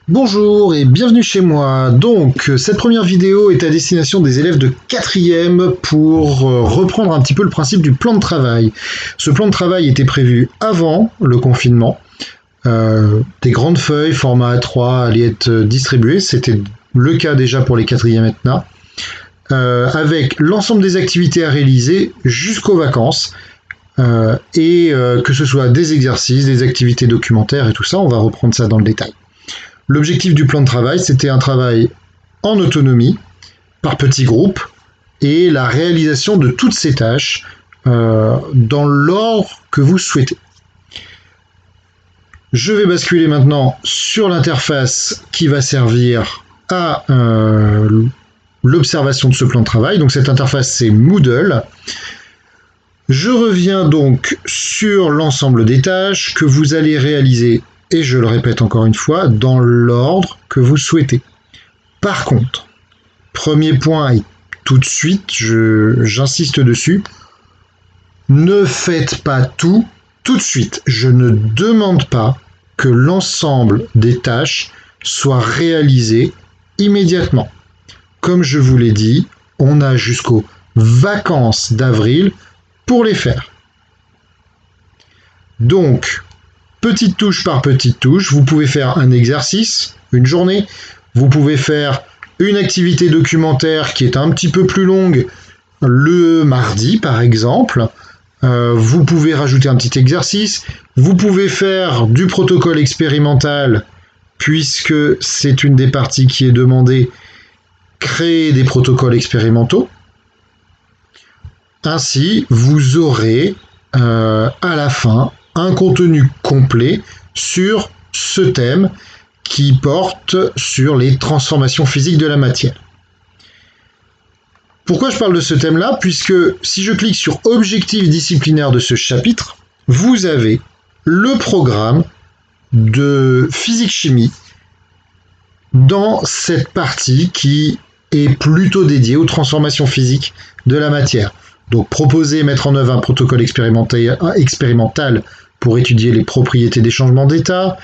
Bonjour et bienvenue chez moi. Donc, cette première vidéo est à destination des élèves de 4e pour reprendre un petit peu le principe du plan de travail. Ce plan de travail était prévu avant le confinement. Des grandes feuilles, format A3, allaient être distribuées. C'était le cas déjà pour les 4e ETNA. Avec l'ensemble des activités à réaliser jusqu'aux vacances. Que ce soit des exercices, des activités documentaires et tout ça, on va reprendre ça dans le détail. L'objectif du plan de travail, c'était un travail en autonomie, par petits groupes, et la réalisation de toutes ces tâches dans l'ordre que vous souhaitez. Je vais basculer maintenant sur l'interface qui va servir à l'observation de ce plan de travail. Donc cette interface, c'est Moodle. Je reviens donc sur l'ensemble des tâches que vous allez réaliser, et je le répète encore une fois, dans l'ordre que vous souhaitez. Par contre, premier point, et tout de suite, j'insiste dessus, ne faites pas tout de suite. Je ne demande pas que l'ensemble des tâches soient réalisées immédiatement. Comme je vous l'ai dit, on a jusqu'aux vacances d'avril pour les faire. Donc, petite touche par petite touche, vous pouvez faire un exercice, une journée, vous pouvez faire une activité documentaire qui est un petit peu plus longue le mardi par exemple, vous pouvez rajouter un petit exercice, vous pouvez faire du protocole expérimental puisque c'est une des parties qui est demandée, créer des protocoles expérimentaux. Ainsi, vous aurez à la fin un contenu complet sur ce thème qui porte sur les transformations physiques de la matière. Pourquoi je parle de ce thème-là ? Puisque si je clique sur Objectifs disciplinaires de ce chapitre, vous avez le programme de physique-chimie dans cette partie qui est plutôt dédiée aux transformations physiques de la matière. Donc proposer et mettre en œuvre un protocole expérimental pour étudier les propriétés des changements d'état,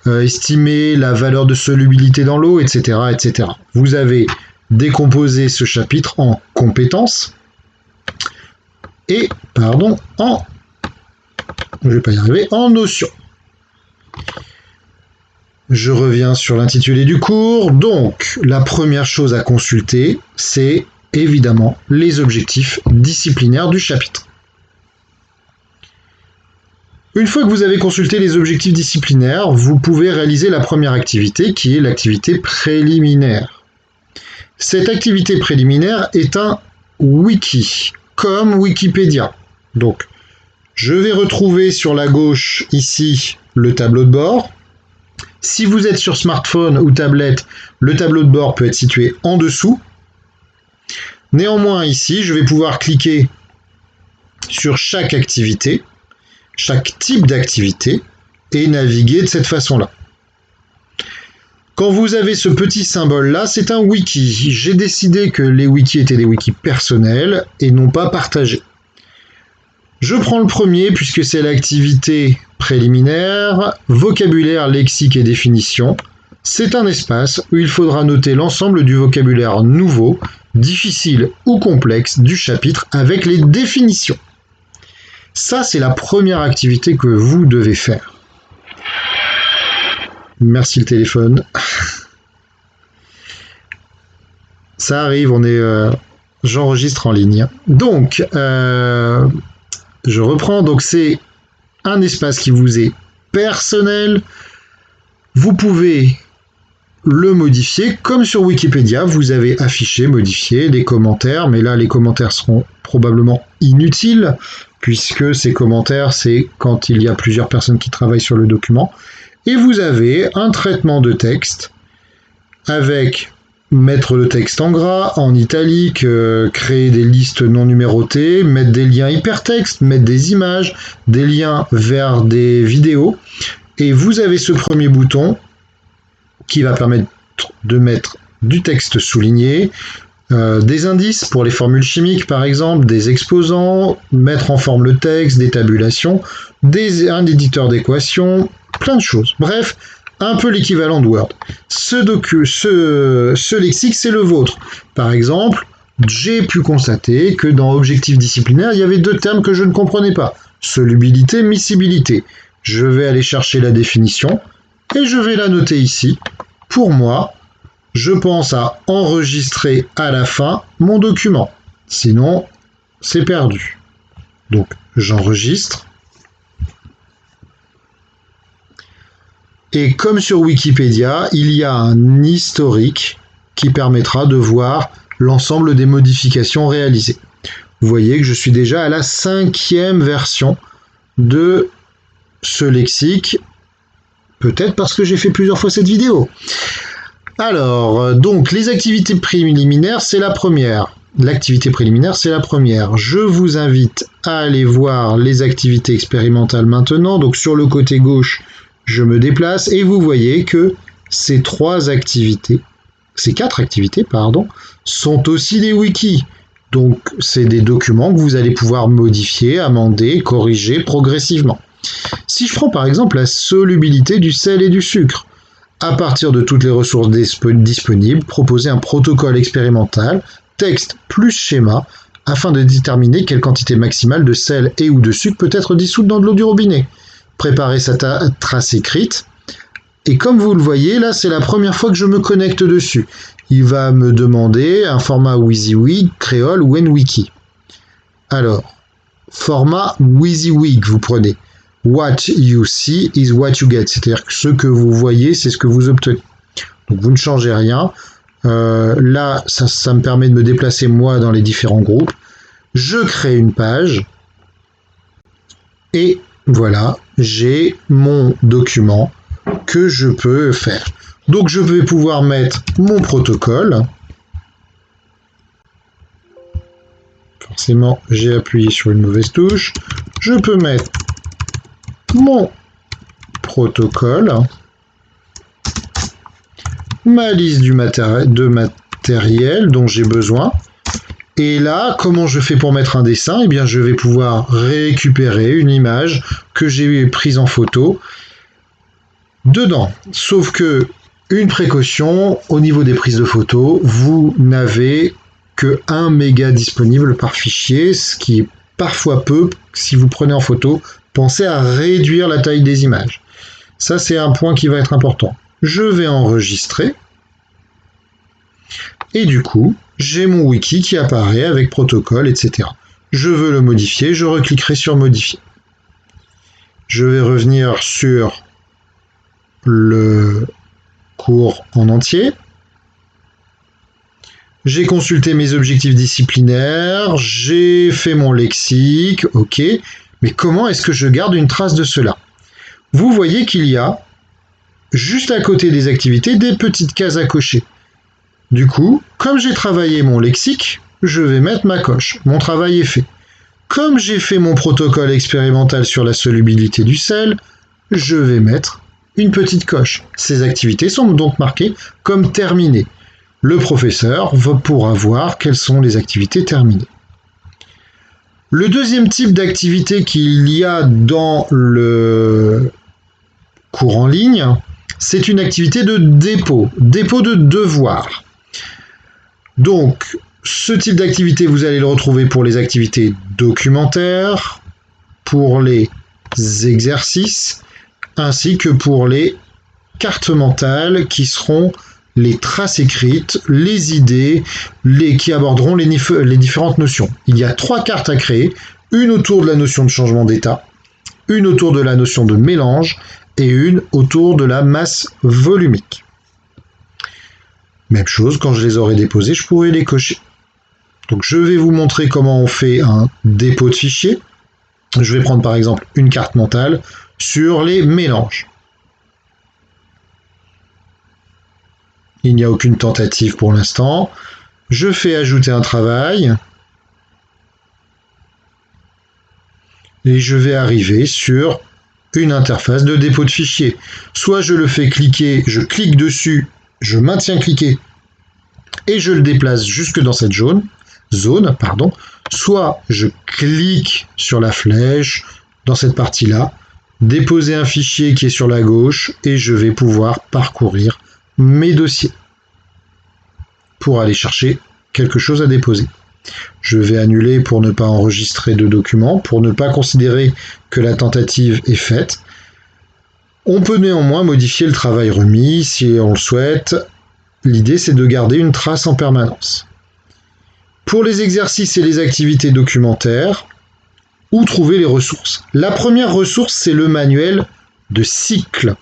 estimer la valeur de solubilité dans l'eau, etc., etc. Vous avez décomposé ce chapitre en compétences et, en notions. Je reviens sur l'intitulé du cours. Donc, la première chose à consulter, c'est évidemment les objectifs disciplinaires du chapitre. Une fois que vous avez consulté les objectifs disciplinaires, vous pouvez réaliser la première activité qui est l'activité préliminaire. Cette activité préliminaire est un wiki, comme Wikipédia. Donc, je vais retrouver sur la gauche ici le tableau de bord. Si vous êtes sur smartphone ou tablette, le tableau de bord peut être situé en dessous. Néanmoins, ici, je vais pouvoir cliquer sur chaque activité, chaque type d'activité, et naviguer de cette façon-là. Quand vous avez ce petit symbole-là, c'est un wiki. J'ai décidé que les wikis étaient des wikis personnels et non pas partagés. Je prends le premier puisque c'est l'activité préliminaire, vocabulaire, lexique et définition. C'est un espace où il faudra noter l'ensemble du vocabulaire nouveau, difficile ou complexe du chapitre avec les définitions. Ça, c'est la première activité que vous devez faire. Merci le téléphone. Ça arrive, j'enregistre en ligne. Donc, je reprends. Donc, c'est un espace qui vous est personnel. Vous pouvez le modifier. Comme sur Wikipédia, vous avez affiché, modifié les commentaires. Mais là, les commentaires seront probablement inutiles, puisque ces commentaires, c'est quand il y a plusieurs personnes qui travaillent sur le document. Et vous avez un traitement de texte avec mettre le texte en gras, en italique, créer des listes non numérotées, mettre des liens hypertextes, mettre des images, des liens vers des vidéos. Et vous avez ce premier bouton qui va permettre de mettre du texte souligné, des indices pour les formules chimiques par exemple, des exposants, mettre en forme le texte, des tabulations, un éditeur d'équations, plein de choses. Bref, un peu l'équivalent de Word. Ce lexique, c'est le vôtre. Par exemple, j'ai pu constater que dans objectif disciplinaire, il y avait 2 termes que je ne comprenais pas. Solubilité, miscibilité. Je vais aller chercher la définition et je vais la noter ici. Pour moi, je pense à enregistrer à la fin mon document. Sinon, c'est perdu. Donc, j'enregistre. Et comme sur Wikipédia, il y a un historique qui permettra de voir l'ensemble des modifications réalisées. Vous voyez que je suis déjà à la 5e version de ce lexique, peut-être parce que j'ai fait plusieurs fois cette vidéo. Alors, donc, les activités préliminaires, c'est la première. L'activité préliminaire, c'est la première. Je vous invite à aller voir les activités expérimentales maintenant. Donc, sur le côté gauche, je me déplace et vous voyez que ces 4 activités, sont aussi des wikis. Donc, c'est des documents que vous allez pouvoir modifier, amender, corriger progressivement. Si je prends par exemple la solubilité du sel et du sucre, à partir de toutes les ressources disponibles, proposer un protocole expérimental, texte plus schéma, afin de déterminer quelle quantité maximale de sel et ou de sucre peut être dissoute dans de l'eau du robinet. Préparer sa trace écrite. Et comme vous le voyez, là, c'est la première fois que je me connecte dessus. Il va me demander un format WYSIWYG, Créole ou NWiki. Alors, format WYSIWYG, vous prenez. What you see is what you get. C'est-à-dire que ce que vous voyez, c'est ce que vous obtenez. Donc, vous ne changez rien. Là, ça me permet de me déplacer, moi, dans les différents groupes. Je crée une page. Et voilà, j'ai mon document que je peux faire. Donc je vais pouvoir mettre mon protocole. Forcément, j'ai appuyé sur une mauvaise touche. Je peux mettre mon protocole, ma liste de matériel dont j'ai besoin. Et là, comment je fais pour mettre un dessin? Eh bien, je vais pouvoir récupérer une image que j'ai prise en photo dedans. Sauf que, une précaution, au niveau des prises de photos, vous n'avez que 1 méga disponible par fichier, ce qui est parfois peu. Si vous prenez en photo, pensez à réduire la taille des images. Ça, c'est un point qui va être important. Je vais enregistrer. Et du coup, j'ai mon wiki qui apparaît avec protocole, etc. Je veux le modifier, je recliquerai sur modifier. Je vais revenir sur le cours en entier. J'ai consulté mes objectifs disciplinaires, j'ai fait mon lexique, ok, mais comment est-ce que je garde une trace de cela? Vous voyez qu'il y a, juste à côté des activités, des petites cases à cocher. Du coup, comme j'ai travaillé mon lexique, je vais mettre ma coche. Mon travail est fait. Comme j'ai fait mon protocole expérimental sur la solubilité du sel, je vais mettre une petite coche. Ces activités sont donc marquées comme terminées. Le professeur pourra voir quelles sont les activités terminées. Le deuxième type d'activité qu'il y a dans le cours en ligne, c'est une activité de dépôt de devoir. Donc, ce type d'activité, vous allez le retrouver pour les activités documentaires, pour les exercices, ainsi que pour les cartes mentales qui seront les traces écrites, les idées, qui aborderont les différentes notions. Il y a 3 cartes à créer, une autour de la notion de changement d'état, une autour de la notion de mélange et une autour de la masse volumique. Même chose, quand je les aurai déposés, je pourrai les cocher. Donc je vais vous montrer comment on fait un dépôt de fichiers. Je vais prendre par exemple une carte mentale sur les mélanges. Il n'y a aucune tentative pour l'instant. Je fais ajouter un travail. Et je vais arriver sur une interface de dépôt de fichiers. Soit je le fais cliquer, je clique dessus, je maintiens cliqué et je le déplace jusque dans cette zone, soit je clique sur la flèche dans cette partie-là, déposer un fichier qui est sur la gauche et je vais pouvoir parcourir mes dossiers pour aller chercher quelque chose à déposer. Je vais annuler pour ne pas enregistrer de document, pour ne pas considérer que la tentative est faite. On peut néanmoins modifier le travail remis si on le souhaite. L'idée, c'est de garder une trace en permanence. Pour les exercices et les activités documentaires, où trouver les ressources? La première ressource, c'est le manuel de cycle.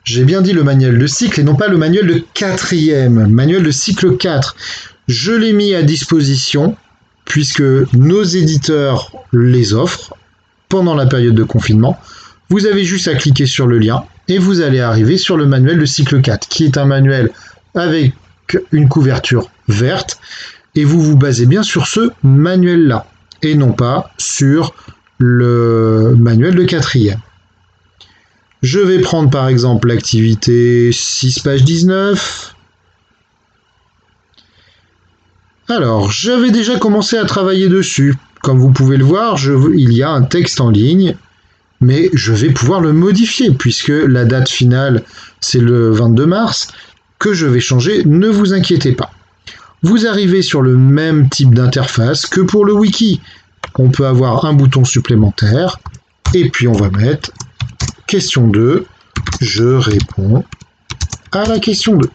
J'ai bien dit le manuel de cycle et non pas le manuel de quatrième, manuel de cycle 4. Je l'ai mis à disposition puisque nos éditeurs les offrent pendant la période de confinement. Vous avez juste à cliquer sur le lien et vous allez arriver sur le manuel de cycle 4, qui est un manuel avec une couverture verte, et vous vous basez bien sur ce manuel-là, et non pas sur le manuel de quatrième. Je vais prendre par exemple l'activité 6 page 19. Alors, j'avais déjà commencé à travailler dessus. Comme vous pouvez le voir, il y a un texte en ligne, mais je vais pouvoir le modifier puisque la date finale, c'est le 22 mars, que je vais changer, ne vous inquiétez pas. Vous arrivez sur le même type d'interface que pour le wiki. On peut avoir un bouton supplémentaire, et puis on va mettre question 2, je réponds à la question 2.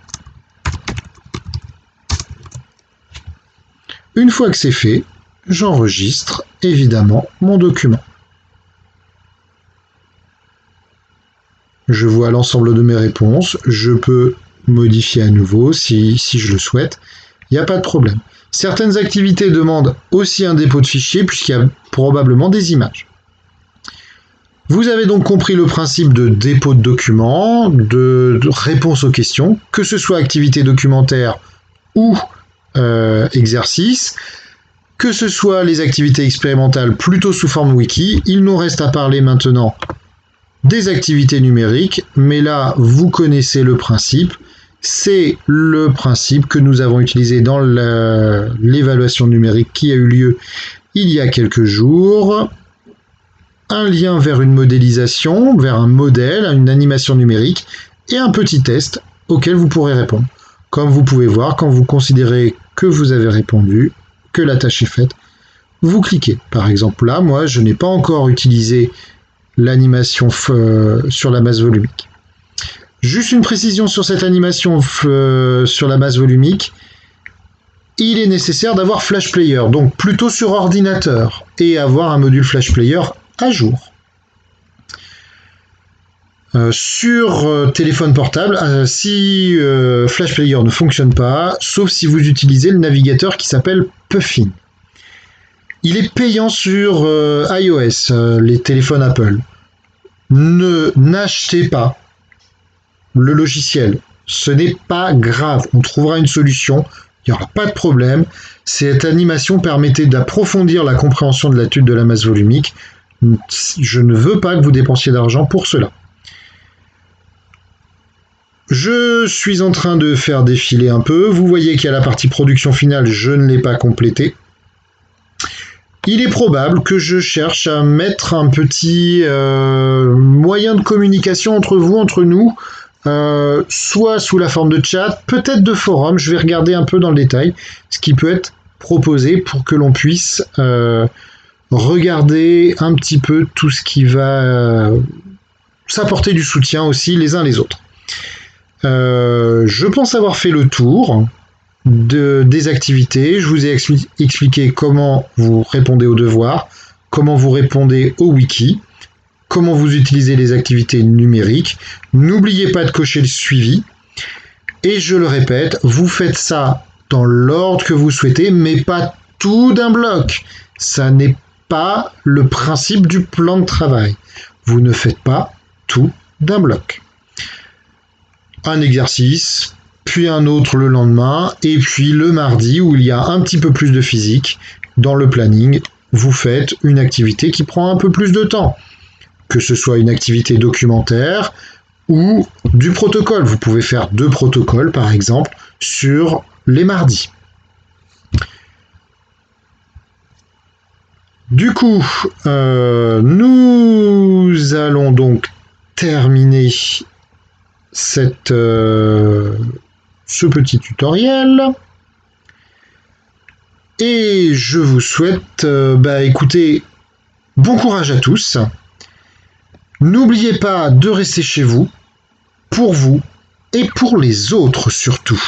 Une fois que c'est fait, j'enregistre évidemment mon document. Je vois l'ensemble de mes réponses, je peux modifier à nouveau si je le souhaite, il n'y a pas de problème. Certaines activités demandent aussi un dépôt de fichier puisqu'il y a probablement des images. Vous avez donc compris le principe de dépôt de documents, de réponse aux questions, que ce soit activité documentaire ou exercice, que ce soit les activités expérimentales plutôt sous forme wiki. Il nous reste à parler maintenant des activités numériques, mais là, vous connaissez le principe. C'est le principe que nous avons utilisé dans l'évaluation numérique qui a eu lieu il y a quelques jours. Un lien vers une modélisation, vers un modèle, une animation numérique et un petit test auquel vous pourrez répondre. Comme vous pouvez voir, quand vous considérez que vous avez répondu, que la tâche est faite, vous cliquez. Par exemple là, moi je n'ai pas encore utilisé l'animation sur la masse volumique. Juste une précision sur cette animation sur la masse volumique. Il est nécessaire d'avoir Flash Player, donc plutôt sur ordinateur, et avoir un module Flash Player à jour. Sur téléphone portable, si Flash Player ne fonctionne pas, sauf si vous utilisez le navigateur qui s'appelle Puffin. Il est payant sur iOS, les téléphones Apple. N'achetez pas le logiciel. Ce n'est pas grave. On trouvera une solution. Il n'y aura pas de problème. Cette animation permettait d'approfondir la compréhension de l'étude de la masse volumique. Je ne veux pas que vous dépensiez d'argent pour cela. Je suis en train de faire défiler un peu. Vous voyez qu'il y a la partie production finale, je ne l'ai pas complétée. Il est probable que je cherche à mettre un petit moyen de communication entre vous, entre nous, soit sous la forme de chat, peut-être de forum. Je vais regarder un peu dans le détail ce qui peut être proposé pour que l'on puisse regarder un petit peu tout ce qui va s'apporter du soutien aussi les uns les autres. Je pense avoir fait le tour des activités. Je vous ai expliqué comment vous répondez aux devoirs, comment vous répondez au wiki, comment vous utilisez les activités numériques. N'oubliez pas de cocher le suivi. Et je le répète, vous faites ça dans l'ordre que vous souhaitez, mais pas tout d'un bloc. Ça n'est pas le principe du plan de travail. Vous ne faites pas tout d'un bloc. Un exercice, puis un autre le lendemain, et puis le mardi où il y a un petit peu plus de physique, dans le planning, vous faites une activité qui prend un peu plus de temps. Que ce soit une activité documentaire ou du protocole. Vous pouvez faire 2 protocoles, par exemple, sur les mardis. Du coup, nous allons donc terminer ce petit tutoriel. Et je vous souhaite, écoutez, bon courage à tous. N'oubliez pas de rester chez vous, pour vous et pour les autres surtout.